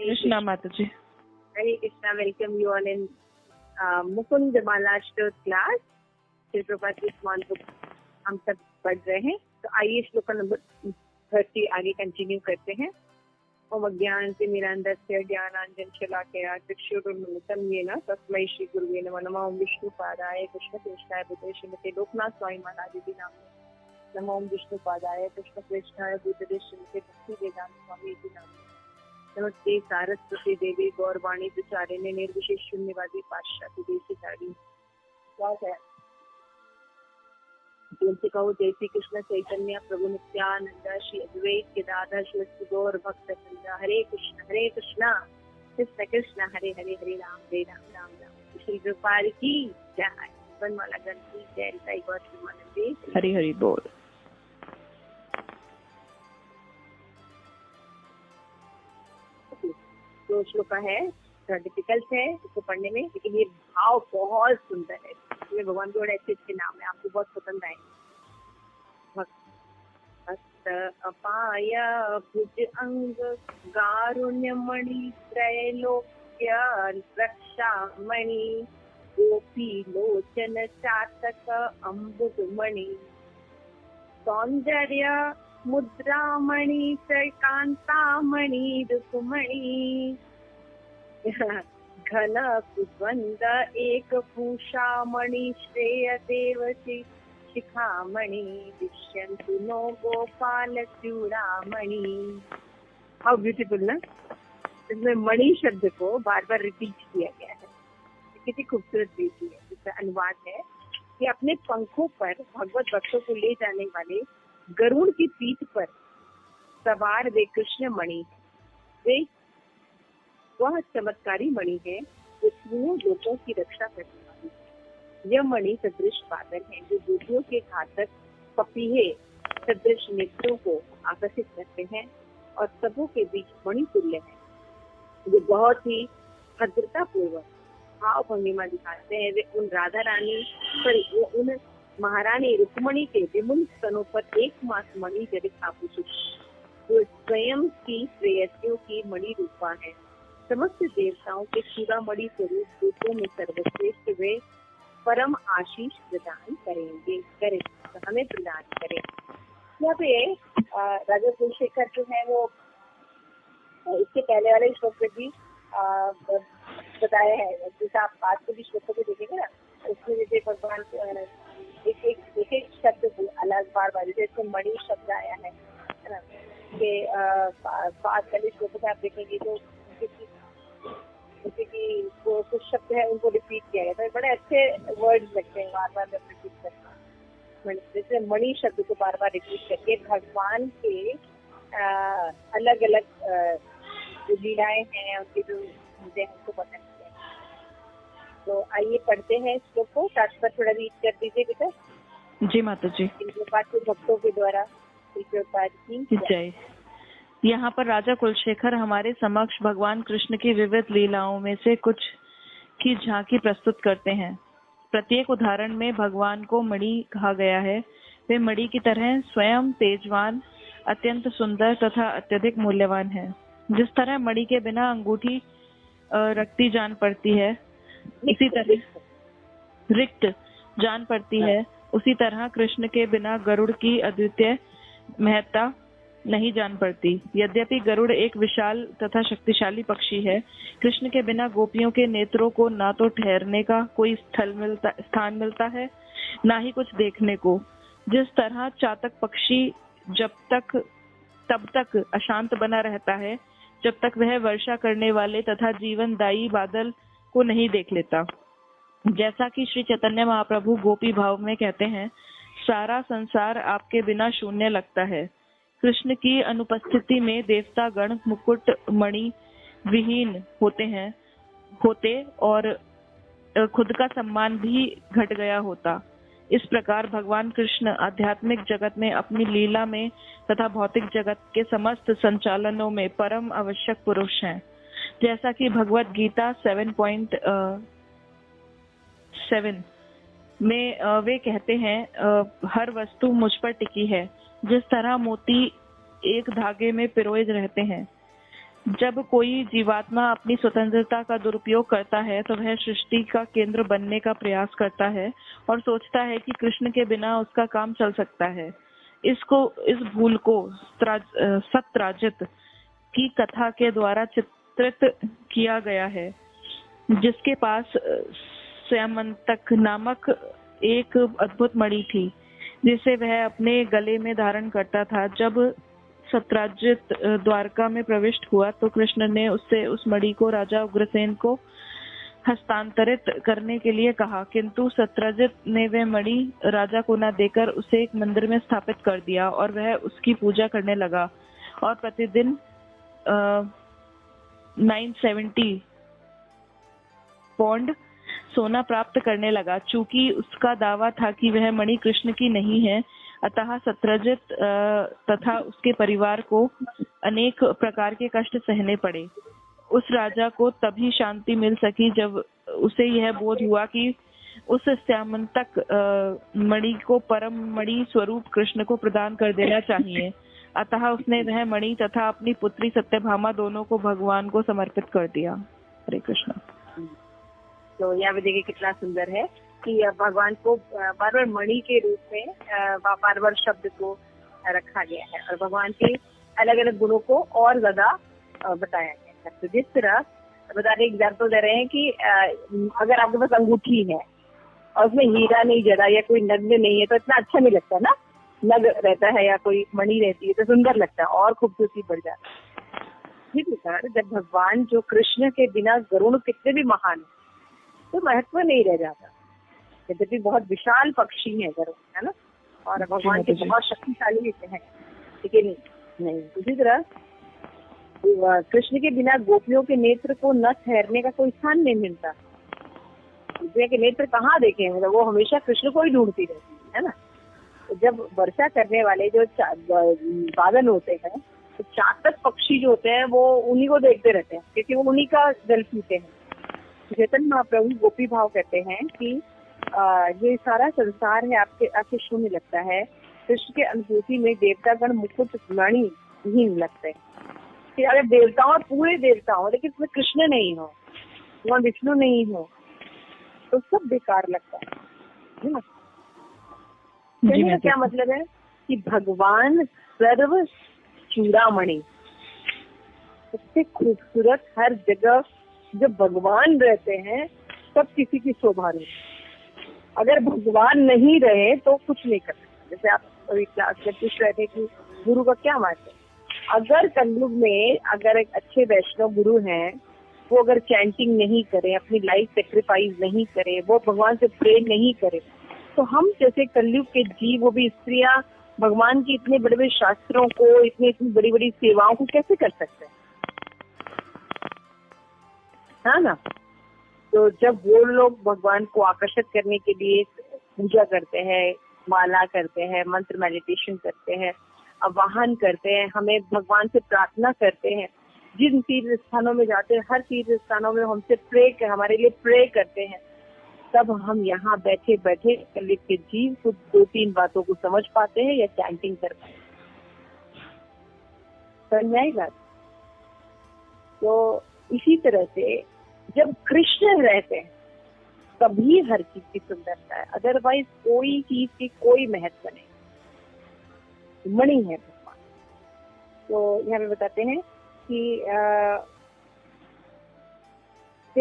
कृष्णा माता जी। हरे Krishna. Welcome you all in Mukund Mala श्लोक क्लास। श्री प्रभुपाद की स्मरण को हम सब पढ़ रहे हैं। तो आइए श्लोक नंबर 30 आगे कंटिन्यू करते हैं। ओम अज्ञान से मिरांधस्य ज्ञानांजन शलाकया चक्षुरुन्मिलितं येन तस्मै श्री गुरुवे नमः। नमः ओम विष्णुपादाय कृष्णप्रेष्ठाय भूतले श्रीमते लोकनाथ स्वामी महाराज जी नाम। नमः ओम विष्णुपादाय कृष्णप्रेष्ठाय भूतले श्रीमते भक्ति वेदांत स्वामी जी नाम। नमस्ते सारस्वती देवी गौरवाणी प्रचारिणे निर्विशेष शून्यवादी पाश्चात्य देशधारी। क्या है तुमसे कहो जय श्री कृष्ण चैतन्य प्रभु नित्यानंद श्री अद्वैत केदार श्री गौर भक्त वृंदा। हरे कृष्ण कृष्ण कृष्ण हरे हरे हरे राम राम राम। श्री गोपाल की जय। वनमाला गण की जय। साई गौर श्रीमानंदे हरि हरि बोल। तो श्लोक है थोड़ा डिफिकल्ट है इसको पढ़ने में, लेकिन ये भाव बहुत सुंदर है। इसमें भगवान के बड़े अच्छे अच्छे नाम है, आपको बहुत पसंद आए। हस्त अपाय भुज अंग गारुण्यमणि त्रैलोक्य रक्षामणि गोपी लोचन चातक अम्बुजमणि सौंदर्य मुद्रामणि कांतामणि रुक्मणि घन कुद्वंद एक भूषामणि श्रेय देवसी शिखामणि दुष्यंतु नो गोपाल चूड़ामणि। हाउ ब्यूटीफुल ना। इसमें मणि शब्द को बार बार रिपीट किया गया है। कितनी खूबसूरत बेटी है। इसका अनुवाद है कि अपने पंखों पर भगवत भक्तों को ले जाने वाले गरुड़ की पीठ पर सवार वे कृष्ण मणि, वे वह चमत्कारी मणि है जो तीनों लोगों की रक्षा करने वाली। यह मणि सदृश बादल है जो गोपियों के घातक पपीहे सदृश नेत्रों को आकर्षित करते हैं और सबों के बीच मणि तुल्य है। वे बहुत ही भद्रता पूर्वक भाव भंगिमा दिखाते हैं। वे उन राधा रानी पर उन महारानी रुक्मणी के विमुल स्तनों पर एकमात्र मणि जनित आभूषित जो स्वयं की प्रेयसियों की मणि रूपा है। समस्त देवताओं के चूड़ामणि स्वरूप रूपों में सर्वश्रेष्ठ वे परम आशीष प्रदान करें तो हमें प्रदान करें। यहाँ पे राजा कुलशेखर जो है वो इसके पहले वाले श्लोक में भी बताया है। जैसे आप आज के भी श्लोकों में देखेंगे ना, उसमें जैसे भगवान एक शब्द अलग बार बार जैसे इसमें मणि शब्द आया है ना, कि आज वाले श्लोकों में आप देखेंगे तो जैसे कि कुछ शब्द है उनको रिपीट किया गया। तो बड़े अच्छे वर्ड्स लगते हैं बार बार रिपीट करना। जैसे मणि शब्द को बार बार रिपीट करके भगवान के अलग अलग जो लीलाएं हैं उनकी जो मुझे हमको पता है। तो आइए पढ़ते हैं श्लोक को। तात्पर्य थोड़ा रीड कर दीजिए बेटा। जी माता जी। भक्तों के द्वारा की जय। यहाँ पर राजा कुलशेखर हमारे समक्ष भगवान कृष्ण की विविध लीलाओं में से कुछ की झांकी प्रस्तुत करते हैं। प्रत्येक उदाहरण में भगवान को मणि कहा गया है। वे मणि की तरह स्वयं तेजवान, अत्यंत सुंदर तथा अत्यधिक मूल्यवान है। जिस तरह मणि के बिना अंगूठी रखती जान पड़ती है, इसी तरह रिक्त जान पड़ती है, उसी तरह कृष्ण के बिना गरुड़ की अद्वितीय महत्ता नहीं जान पड़ती। यद्यपि गरुड़ एक विशाल तथा शक्तिशाली पक्षी है, कृष्ण के बिना गोपियों के नेत्रों को ना तो ठहरने का कोई स्थान मिलता है, ना ही कुछ देखने को। जिस तरह चातक पक्षी तब तक अशांत बना रहता है जब तक वह वर्षा करने वाले तथा जीवनदायी बादल को नहीं देख लेता। जैसा कि श्री चैतन्य महाप्रभु गोपी भाव में कहते हैं, सारा संसार आपके बिना शून्य लगता है। कृष्ण की अनुपस्थिति में देवता गण मुकुट मणि विहीन होते और खुद का सम्मान भी घट गया होता। इस प्रकार भगवान कृष्ण आध्यात्मिक जगत में अपनी लीला में तथा भौतिक जगत के समस्त संचालनों में परम आवश्यक पुरुष हैं। जैसा कि भगवत गीता 7.7 में वे कहते हैं, हर वस्तु मुझ पर टिकी है। जिस तरह मोती एक धागे में पिरोए रहते हैं, जब कोई जीवात्मा अपनी स्वतंत्रता का दुरुपयोग करता है तो वह सृष्टि का केंद्र बनने का प्रयास करता है और सोचता है कि कृष्ण के बिना उसका काम चल सकता है। इस भूल को सत्यराजित की कथा के द्वारा चित्रित किया गया है, जिसके पास स्यामंतक नामक एक अद्भुत मणि थी, जिसे वह अपने गले में धारण करता था। जब सत्यराजित द्वारका में प्रविष्ट हुआ तो कृष्ण ने उससे उस मणि को राजा उग्रसेन को हस्तांतरित करने के लिए कहा, किंतु सत्यराजित ने वह मणि राजा को न देकर उसे एक मंदिर में स्थापित कर दिया और वह उसकी पूजा करने लगा और प्रतिदिन 970 पौंड सोना प्राप्त करने लगा। चूंकि उसका दावा था कि वह मणि कृष्ण की नहीं है, अतः सत्यराजित तथा उसके परिवार को अनेक प्रकार के कष्ट सहने पड़े। उस राजा को तभी शांति मिल सकी जब उसे यह बोध हुआ कि उस स्यामंतक मणि को परम मणि स्वरूप कृष्ण को प्रदान कर देना चाहिए। अतः उसने वह मणि तथा अपनी पुत्री सत्यभामा दोनों को भगवान को समर्पित कर दिया। हरे कृष्ण। तो यहाँ पे देखिए कितना सुंदर है कि भगवान को बार बार मणि के रूप में बार बार शब्द को रखा गया है और भगवान के अलग अलग गुणों को और ज्यादा बताया गया है। तो जिस तरह बता रहे एग्जाम्पल दे रहे हैं कि अगर आपके पास अंगूठी है और उसमें हीरा नहीं जड़ा या कोई नग नहीं है तो इतना अच्छा नहीं लगता ना, नग रहता है या कोई मणि रहती है तो सुंदर लगता है और खूबसूरती बढ़ जाती है। इसी प्रकार जब भगवान जो कृष्ण के बिना गरुड़ कितने भी महान है तो महत्व नहीं रह जाता। यद्यपि बहुत विशाल पक्षी है गरुड़, है ना, और भगवान के बहुत शक्तिशाली हैं, लेकिन नहीं। इसी तरह कृष्ण के बिना गोपियों के नेत्र को न ठहरने का कोई स्थान नहीं मिलता। गोपियों के नेत्र कहाँ देखे, मतलब वो हमेशा कृष्ण को ही ढूंढती रहती है ना। तो जब वर्षा करने वाले जो बादल होते हैं तो चातक पक्षी जो होते हैं वो उन्हीं को देखते रहते हैं क्योंकि वो उन्हीं का जल पीते हैं। चैतन्य महाप्रभु गोपी भाव कहते हैं कि ये सारा संसार है आपके शून्य लगता है, कृष्ण के अनुभूति में देवतागण मुकुट मणिहीन लगते हैं। कि अगर देवताओं पूरे देवताओं लेकिन उसमें कृष्ण नहीं हो, वहाँ विष्णु नहीं हो तो सब बेकार लगता है ना। कहने का क्या मतलब है कि भगवान सर्व चूड़ामणि, सबसे खूबसूरत, हर जगह जब भगवान रहते हैं तब किसी की शोभा नहीं। अगर भगवान नहीं रहे तो कुछ नहीं कर सकते। जैसे आप अभी क्लास में पूछ रहे थे कि गुरु का क्या महत्व है। अगर कलयुग में अगर एक अच्छे वैष्णव गुरु हैं, वो अगर चैंटिंग नहीं करे, अपनी लाइफ सेक्रीफाइस नहीं करे, वो भगवान से प्रे नहीं करे, तो हम जैसे कलयुग के जीव, वो भी स्त्रियां, भगवान की इतने बड़े बड़े शास्त्रों को, इतनी बड़ी बड़ी सेवाओं को कैसे कर सकते हैं, है ना। तो जब वो लोग भगवान को आकर्षित करने के लिए पूजा करते हैं, माला करते हैं, मंत्र मेडिटेशन करते हैं, आवाहन करते हैं, हमें भगवान से प्रार्थना करते हैं, जिन तीर्थ स्थानों में जाते हैं हर तीर्थ स्थानों में हमसे हमारे लिए प्रे करते हैं, तब हम यहाँ बैठे बैठे कलयुग के जीव कुछ 2-3 बातों को समझ पाते हैं या चैंटिंग कर पाते हैं। समझ में आई बात। तो इसी तरह से जब कृष्ण रहते हैं तभी हर चीज की सुंदरता है, अदरवाइज कोई चीज की कोई महत्व नहीं। मणि है भगवान। तो यहाँ पे बताते हैं कि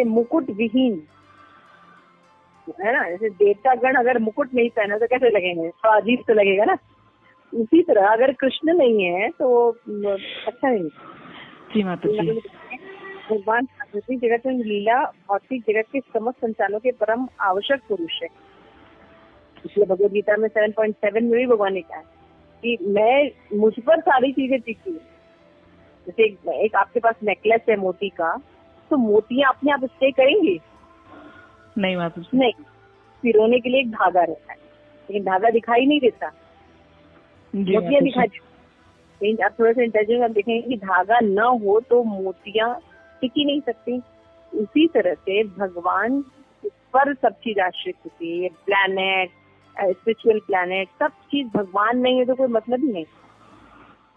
मुकुट विहीन, है ना। जैसे देवतागण अगर मुकुट नहीं पहना तो कैसे लगेंगे, थोड़ा अजीब तो लगेगा ना। उसी तरह अगर कृष्ण नहीं है तो अच्छा नहीं। जी माता जी। भगवान आध्यात्मिक जगत में लीला भौतिक जगत के समस्त संचालों के परम आवश्यक पुरुष है। इसलिए भगवद गीता में 7.7 में भी भगवान ने कहा कि मैं मुझ पर सारी चीजें टिकी। जैसे एक आपके पास नेकलेस है मोती का, तो मोतियां अपने आप स्टे करेंगी नहीं माता जी, नहीं, पिरोने के लिए एक धागा रहता है, लेकिन धागा दिखाई नहीं देता, मोतियां दिखाई देती। आप थोड़ा सा इंटेलिजेंस आप देखेंगे कि धागा न हो तो मोतियां टिकी नहीं सकती। उसी तरह से भगवान पर सब चीज आश्रित होती है, प्लैनेट, स्पिरिचुअल प्लैनेट, सब चीज भगवान नहीं है तो कोई मतलब ही नहीं।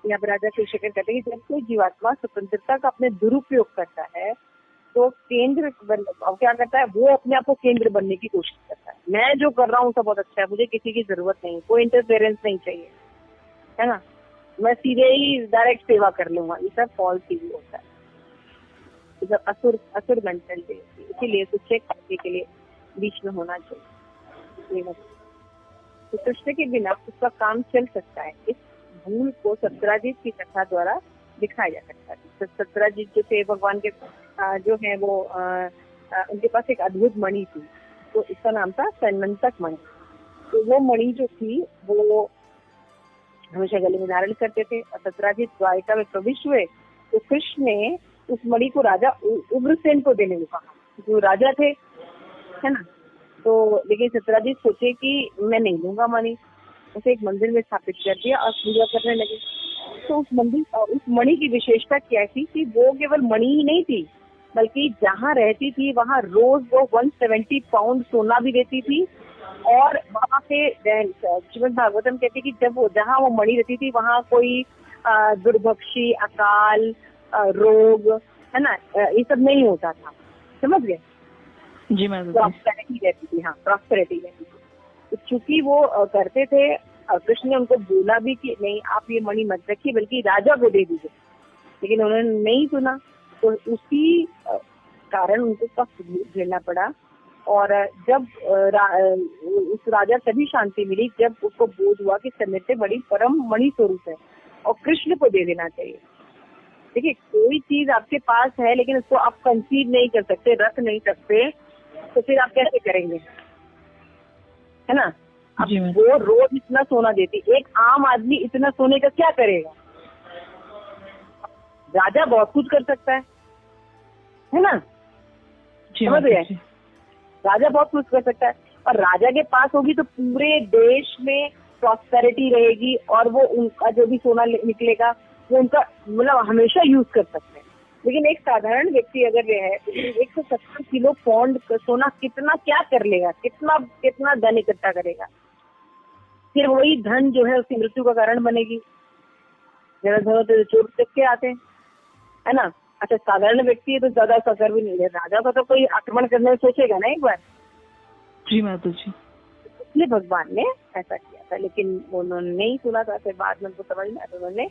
यहाँ पर राजा कुलशेखर कहते हैं कि जब कोई जीवात्मा स्वतंत्रता का अपने दुरुपयोग करता है तो क्या करता है, वो अपने आप को केंद्र बनने की कोशिश करता है। मैं जो कर रहा हूँ सब बहुत अच्छा है, मुझे किसी की जरूरत नहीं, कोई इंटरफेरेंस नहीं चाहिए, है ना, मैं सीधे ही डायरेक्ट सेवा कर लूंगा। ये सब फॉल्स ही होता है, ये सब असुर मेंटलिटी। इसीलिए तो चेक करने के लिए बीच में होना चाहिए। तो कृष्ण के बिना उसका काम चल सकता है। इस भूल को सत्राजित की कथा द्वारा दिखाया जा सकता है। तो सत्राजित जो थे भगवान के जो है वो उनके पास एक अद्भुत मणि थी, तो इसका नाम था सन्मंतक मणि। तो वो मणि जो थी वो हमेशा गले में धारण करते थे। और सत्राजित द्वारिका में प्रविष्ट हुए तो कृष्ण ने उस मणि को राजा उग्रसेन को देने को कहा, जो राजा थे, है ना। तो लेकिन सत्राजित सोचे कि मैं नहीं दूंगा मणि, उसे एक मंदिर में स्थापित कर दिया और पूजा करने लगे। तो उस मणि की विशेषता क्या थी कि वो केवल मणि ही नहीं थी, बल्कि जहाँ रहती थी वहाँ रोज वो 170 पाउंड सोना भी देती थी। और वहाँ पे श्रीमद् भागवतम कहती कि जब वो जहाँ वो मणि रहती थी वहाँ कोई दुर्भक्षी, अकाल, रोग, है ना, ये सब नहीं होता था। समझ गए जी मैम। प्रॉस्पेरिटी रहती थी। हाँ, प्रॉस्पेरिटी रहती थी। तो चूंकि वो करते थे, कृष्ण ने उनको बोला भी कि नहीं आप ये मणि मत रखिए बल्कि राजा को दे दीजिए, लेकिन उन्होंने नहीं सुना। तो उसी कारण उनको कष्ट झेलना पड़ा। और जब उस राजा तभी शांति मिली जब उसको बोध हुआ कि समय से बड़ी परम मणि स्वरूप है और कृष्ण को दे देना चाहिए। देखिए, कोई चीज आपके पास है लेकिन उसको आप कंसीव नहीं कर सकते, रख नहीं सकते, तो फिर आप कैसे करेंगे, है ना। अब वो रोज इतना सोना देती, एक आम आदमी इतना सोने का क्या करेगा। राजा बहुत कुछ कर सकता है ना, समझ गए। राजा बहुत कुछ कर सकता है और राजा के पास होगी तो पूरे देश में प्रॉस्पेरिटी रहेगी और वो उनका जो भी सोना निकलेगा वो उनका मतलब हमेशा यूज कर सकते हैं। लेकिन एक साधारण व्यक्ति अगर है 170 किलो पौंड सोना कितना क्या कर लेगा, कितना धन इकट्ठा करेगा। फिर वही धन जो है उसकी मृत्यु का कारण बनेगी। जरा चोर के आते हैं, है ना। अच्छा, साधारण व्यक्ति है तो ज्यादा असर भी नहीं है। राजा का तो कोई आक्रमण करने में सोचेगा ना एक बार। जी माता जी। इसलिए भगवान ने ऐसा किया था, लेकिन उन्होंने नहीं सुना था। फिर बाद में उनको समझ में आया, उन्होंने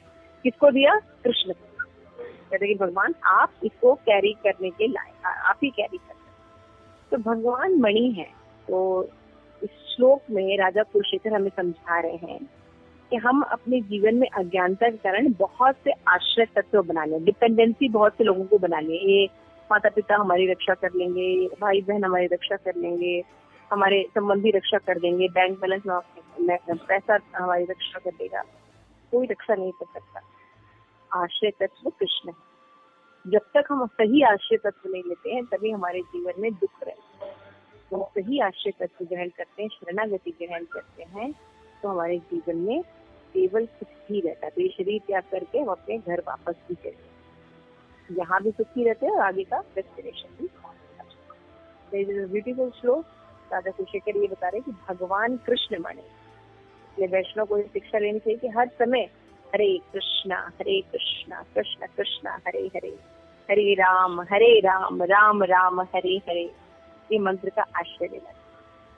किसको दिया, कृष्ण को। कहते कि भगवान आप इसको कैरी करने के लायक, आप ही कैरी कर सकते। तो भगवान मणि है। तो इस श्लोक में राजा कुलशेखर हमें समझा रहे हैं कि हम अपने जीवन में अज्ञानता के कारण बहुत से आश्रय तत्व बना लें, डिपेंडेंसी बहुत से लोगों को बना लें। ये माता पिता हमारी रक्षा कर लेंगे, भाई बहन हमारी रक्षा कर लेंगे, हमारे संबंधी रक्षा कर देंगे, बैंक बैलेंस पैसा हमारी रक्षा कर देगा, कोई रक्षा नहीं कर सकता। आश्रय तत्व कृष्ण है। जब तक हम सही आश्रय तत्व नहीं लेते हैं तभी हमारे जीवन में दुख रहता है। तो सही आश्रय तत्व ग्रहण करते हैं, शरणागति ग्रहण करते हैं, तो हमारे जीवन में केवल सुख ही रहता है। तो ये शरीर त्याग करके हम अपने घर वापस भी चले, यहाँ भी सुखी रहते हैं और आगे का डेस्टिनेशन भी। ब्यूटीफुल श्लोक। राजा कुलशेखर ये बता रहे कि भगवान कृष्ण मणि। इसलिए वैष्णव को शिक्षा लेनी चाहिए कि हर समय हरे कृष्णा कृष्ण कृष्ण हरे हरे, हरे राम राम राम हरे हरे, ये मंत्र का आश्रय लेना।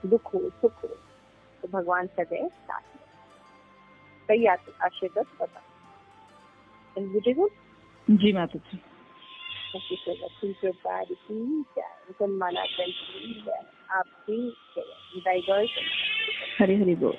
दुख हो सुख हो तो भगवान सदैव साथ में। कई आश्रय तक बता। जी माता जी। आपकी जय। हरे हरे बोल।